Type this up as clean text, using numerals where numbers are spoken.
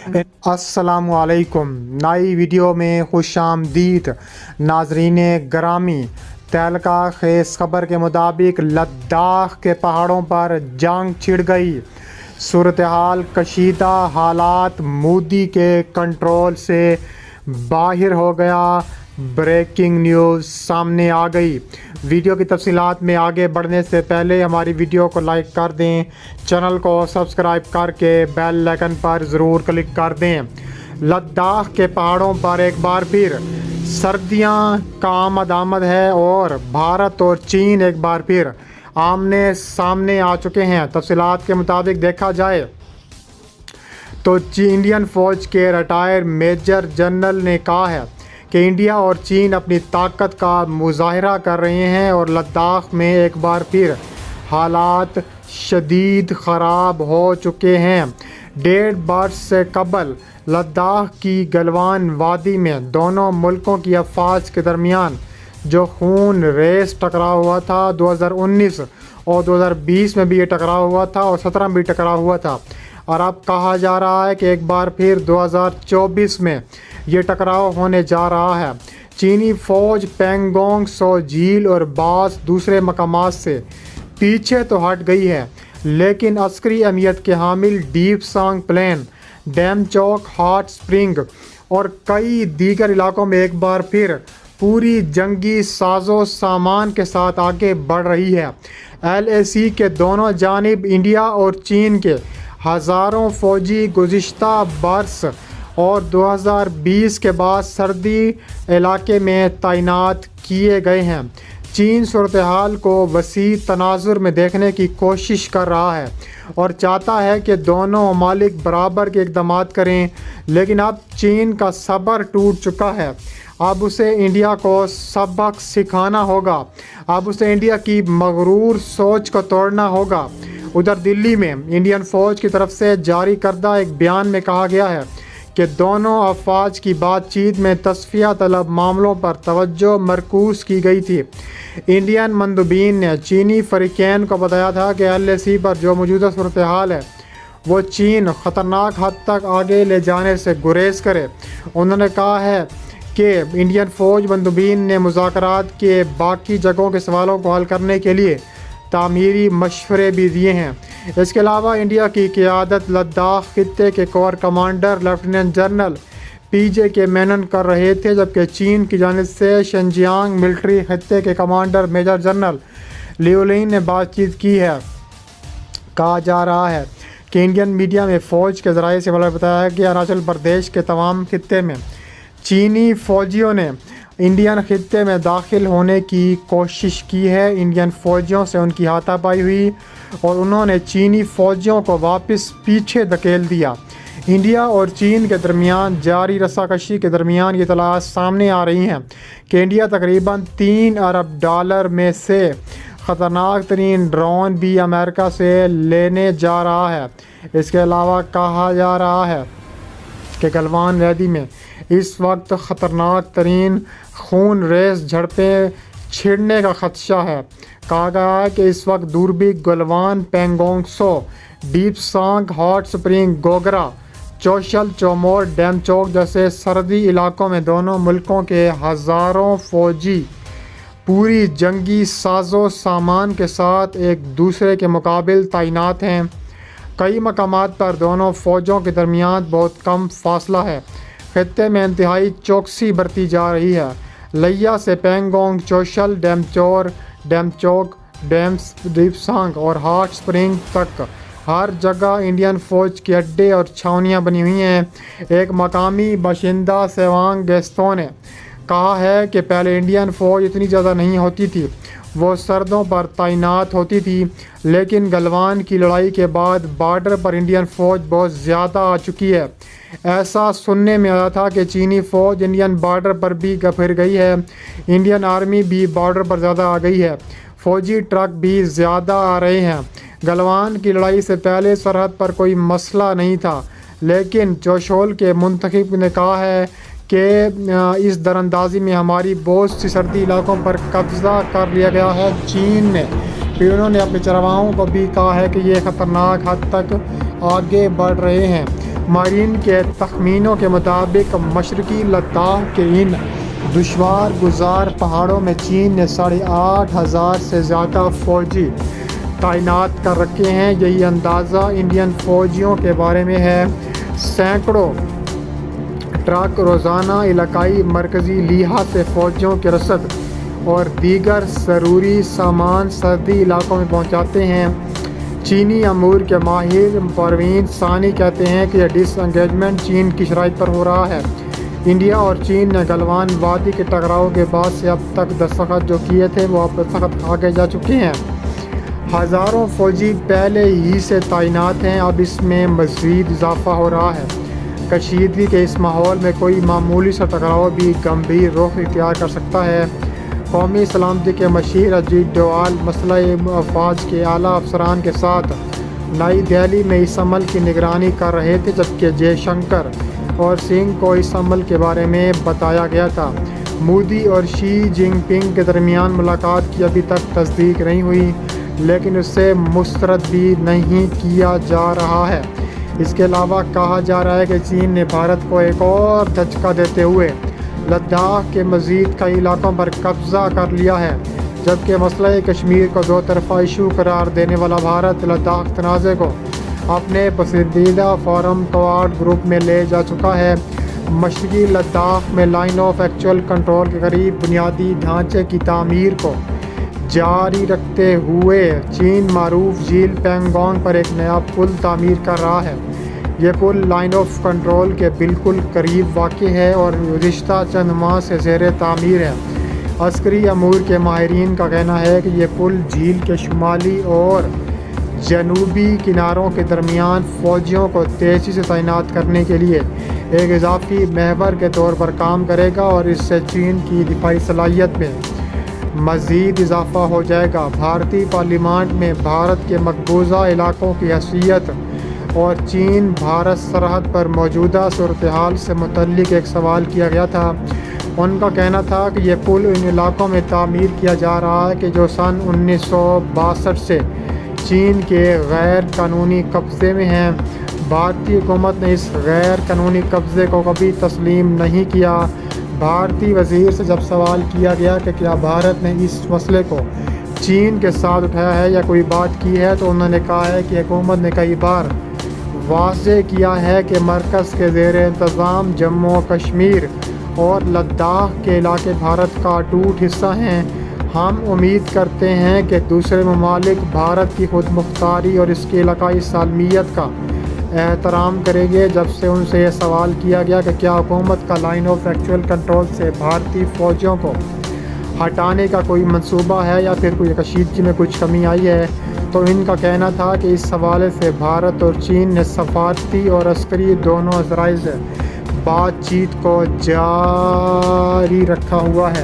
السلام علیکم، نئی ویڈیو میں خوش آمدید ناظرین گرامی۔ تہلکہ خیز خبر کے مطابق لداخ کے پہاڑوں پر جنگ چھڑ گئی، صورتحال کشیدہ، حالات مودی کے کنٹرول سے باہر ہو گیا، بریکنگ نیوز سامنے آ گئی۔ ویڈیو کی تفصیلات میں آگے بڑھنے سے پہلے ہماری ویڈیو کو لائک کر دیں، چینل کو سبسکرائب کر کے بیل آئیکن پر ضرور کلک کر دیں۔ لداخ کے پہاڑوں پر ایک بار پھر سردیاں کا آمد ہے اور بھارت اور چین ایک بار پھر آمنے سامنے آ چکے ہیں۔ تفصیلات کے مطابق دیکھا جائے تو انڈین فوج کے ریٹائر میجر جنرل نے کہا ہے کہ انڈیا اور چین اپنی طاقت کا مظاہرہ کر رہے ہیں اور لداخ میں ایک بار پھر حالات شدید خراب ہو چکے ہیں۔ 1.5 برس سے قبل لداخ کی گلوان وادی میں دونوں ملکوں کی افواج کے درمیان جو خون ریز ٹکراؤ ہوا تھا، 2019 اور 2020 میں بھی یہ ٹکراؤ ہوا تھا اور 2017 میں بھی ٹکراؤ ہوا تھا، اور اب کہا جا رہا ہے کہ ایک بار پھر 2024 میں یہ ٹکراؤ ہونے جا رہا ہے۔ چینی فوج پینگونگ سو جھیل اور بعض دوسرے مقامات سے پیچھے تو ہٹ گئی ہے، لیکن عسکری اہمیت کے حامل ڈیپ سانگ پلین، ڈیم چوک، ہاٹ سپرنگ اور کئی دیگر علاقوں میں ایک بار پھر پوری جنگی ساز و سامان کے ساتھ آگے بڑھ رہی ہے۔ LAC کے دونوں جانب انڈیا اور چین کے ہزاروں فوجی گزشتہ برس اور 2020 کے بعد سرحدی علاقے میں تعینات کیے گئے ہیں۔ چین صورتحال کو وسیع تناظر میں دیکھنے کی کوشش کر رہا ہے اور چاہتا ہے کہ دونوں ممالک برابر کے اقدامات کریں، لیکن اب چین کا صبر ٹوٹ چکا ہے۔ اب اسے انڈیا کو سبق سکھانا ہوگا، اب اسے انڈیا کی مغرور سوچ کو توڑنا ہوگا۔ ادھر دلی میں انڈین فوج کی طرف سے جاری کردہ ایک بیان میں کہا گیا ہے کہ دونوں افواج کی بات چیت میں تصفیہ طلب معاملوں پر توجہ مرکوز کی گئی تھی۔ انڈین مندوبین نے چینی فریقین کو بتایا تھا کہ LAC پر جو موجودہ صورتحال ہے وہ چین خطرناک حد تک آگے لے جانے سے گریز کرے۔ انہوں نے کہا ہے کہ انڈین فوج مندوبین نے مذاکرات کے باقی جگہوں کے سوالوں کو حل کرنے کے لیے تعمیری مشورے بھی دیے ہیں۔ اس کے علاوہ انڈیا کی قیادت لداخ خطے کے corps commander lieutenant general PJ مینن کر رہے تھے، جبکہ چین کی جانب سے شنجیانگ ملٹری خطے کے کمانڈر میجر جنرل لیو لین نے بات چیت کی ہے۔ کہا جا رہا ہے کہ انڈین میڈیا میں فوج کے ذرائع سے بتایا کہ اروناچل پردیش کے تمام خطے میں چینی فوجیوں نے انڈین خطے میں داخل ہونے کی کوشش کی ہے۔ انڈین فوجیوں سے ان کی ہاتھا پائی ہوئی اور انہوں نے چینی فوجیوں کو واپس پیچھے دھکیل دیا۔ انڈیا اور چین کے درمیان جاری رساکشی کے درمیان یہ اطلاعات سامنے آ رہی ہیں کہ انڈیا تقریباً $3 ارب میں سے خطرناک ترین ڈرون بھی امریکہ سے لینے جا رہا ہے۔ اس کے علاوہ کہا جا رہا ہے کہ گلوان وادی میں اس وقت خطرناک ترین خون ریز جھڑپیں چھڑنے کا خدشہ ہے۔ کہا گیا ہے کہ اس وقت دوربی، Galwan, Pangong Tso, Depsang, hot spring, Gogra, Chushul, Chumar, Demchok جیسے سرحدی علاقوں میں دونوں ملکوں کے ہزاروں فوجی پوری جنگی ساز و سامان کے ساتھ ایک دوسرے کے مقابل تعینات ہیں۔ کئی مقامات پر دونوں فوجوں کے درمیان بہت کم فاصلہ ہے۔ خطے میں انتہائی چوکسی برتی جا رہی ہے۔ لیا سے پینگونگ، چوشل، ڈیم چوک، ڈیپ سانگ اور ہاٹ سپرنگ تک ہر جگہ انڈین فوج کے اڈے اور چھاؤنیاں بنی ہوئی ہیں۔ ایک مقامی باشندہ سیوانگ گیستو نے کہا ہے کہ پہلے انڈین فوج اتنی زیادہ نہیں ہوتی تھی، وہ سرحدوں پر تعینات ہوتی تھی، لیکن گلوان کی لڑائی کے بعد بارڈر پر انڈین فوج بہت زیادہ آ چکی ہے۔ ایسا سننے میں آیا تھا کہ چینی فوج انڈین بارڈر پر بھی پھر گئی ہے، انڈین آرمی بھی بارڈر پر زیادہ آ گئی ہے، فوجی ٹرک بھی زیادہ آ رہے ہیں۔ گلوان کی لڑائی سے پہلے سرحد پر کوئی مسئلہ نہیں تھا، لیکن چوشول کے منتخب نے کہا ہے کہ اس دراندازی میں ہماری بہت سی سرحدی علاقوں پر قبضہ کر لیا گیا ہے۔ چین نے پھر انہوں نے اپنے چرواہوں کو بھی کہا ہے کہ یہ خطرناک حد تک آگے بڑھ رہے ہیں۔ ماہرین کے تخمینوں کے مطابق مشرقی لداخ کے ان دشوار گزار پہاڑوں میں چین نے 8,500 سے زیادہ فوجی تعینات کر رکھے ہیں۔ یہی اندازہ انڈین فوجیوں کے بارے میں ہے۔ سینکڑوں ٹرک روزانہ علاقائی مرکزی لیہہ سے فوجیوں کے رسد اور دیگر ضروری سامان سرحدی علاقوں میں پہنچاتے ہیں۔ چینی امور کے ماہر پروین ثانی کہتے ہیں کہ یہ ڈس انگیجمنٹ چین کی شرائط پر ہو رہا ہے۔ انڈیا اور چین نے گلوان وادی کے ٹکراؤ کے بعد سے اب تک دستخط جو کیے تھے وہ اب دستخط آگے جا چکے ہیں۔ ہزاروں فوجی پہلے ہی سے تعینات ہیں، اب اس میں مزید اضافہ ہو رہا ہے۔ کشیدگی کے اس ماحول میں کوئی معمولی سا ٹکراؤ بھی گمبھیر رخ اختیار کر سکتا ہے۔ قومی سلامتی کے مشیر اجیت ڈووال مسلح افواج کے اعلیٰ افسران کے ساتھ نئی دہلی میں اس عمل کی نگرانی کر رہے تھے، جبکہ جے شنکر اور سنگھ کو اس عمل کے بارے میں بتایا گیا تھا۔ مودی اور شی جن پنگ کے درمیان ملاقات کی ابھی تک تصدیق نہیں ہوئی، لیکن اسے مسترد بھی نہیں کیا جا رہا ہے۔ اس کے علاوہ کہا جا رہا ہے کہ چین نے بھارت کو ایک اور دھچکا دیتے ہوئے لداخ کے مزید کئی علاقوں پر قبضہ کر لیا ہے، جبکہ مسئلہ کشمیر کو دو طرفہ ایشو قرار دینے والا بھارت لداخ تنازع کو اپنے پسندیدہ فورم کوارڈ گروپ میں لے جا چکا ہے۔ مشرقی لداخ میں لائن آف ایکچوئل کنٹرول کے قریب بنیادی ڈھانچے کی تعمیر کو جاری رکھتے ہوئے چین معروف جھیل پینگونگ پر ایک نیا پل تعمیر کر رہا ہے۔ یہ پل لائن آف کنٹرول کے بالکل قریب واقع ہے اور گزشتہ چند ماہ سے زیر تعمیر ہے۔ عسکری امور کے ماہرین کا کہنا ہے کہ یہ پل جھیل کے شمالی اور جنوبی کناروں کے درمیان فوجیوں کو تیزی سے تعینات کرنے کے لیے ایک اضافی محور کے طور پر کام کرے گا اور اس سے چین کی دفاعی صلاحیت میں مزید اضافہ ہو جائے گا۔ بھارتی پارلیمنٹ میں بھارت کے مقبوضہ علاقوں کی حیثیت اور چین بھارت سرحد پر موجودہ صورتحال سے متعلق ایک سوال کیا گیا تھا۔ ان کا کہنا تھا کہ یہ پل ان علاقوں میں تعمیر کیا جا رہا ہے کہ جو سن 1962 سے چین کے غیر قانونی قبضے میں ہیں۔ بھارتی حکومت نے اس غیر قانونی قبضے کو کبھی تسلیم نہیں کیا۔ بھارتی وزیر سے جب سوال کیا گیا کہ کیا بھارت نے اس مسئلے کو چین کے ساتھ اٹھایا ہے یا کوئی بات کی ہے، تو انہوں نے کہا ہے کہ حکومت نے کئی بار واضح کیا ہے کہ مرکز کے زیر انتظام جموں و کشمیر اور لداخ کے علاقے بھارت کا اٹوٹ حصہ ہیں۔ ہم امید کرتے ہیں کہ دوسرے ممالک بھارت کی خود مختاری اور اس کی علاقائی سالمیت کا احترام کریں گے۔ جب سے ان سے یہ سوال کیا گیا کہ کیا حکومت کا لائن آف ایکچوئل کنٹرول سے بھارتی فوجیوں کو ہٹانے کا کوئی منصوبہ ہے یا پھر کوئی کشیدگی میں کچھ کمی آئی ہے، تو ان کا کہنا تھا کہ اس حوالے سے بھارت اور چین نے سفارتی اور عسکری دونوں ذرائع سے بات چیت کو جاری رکھا ہوا ہے۔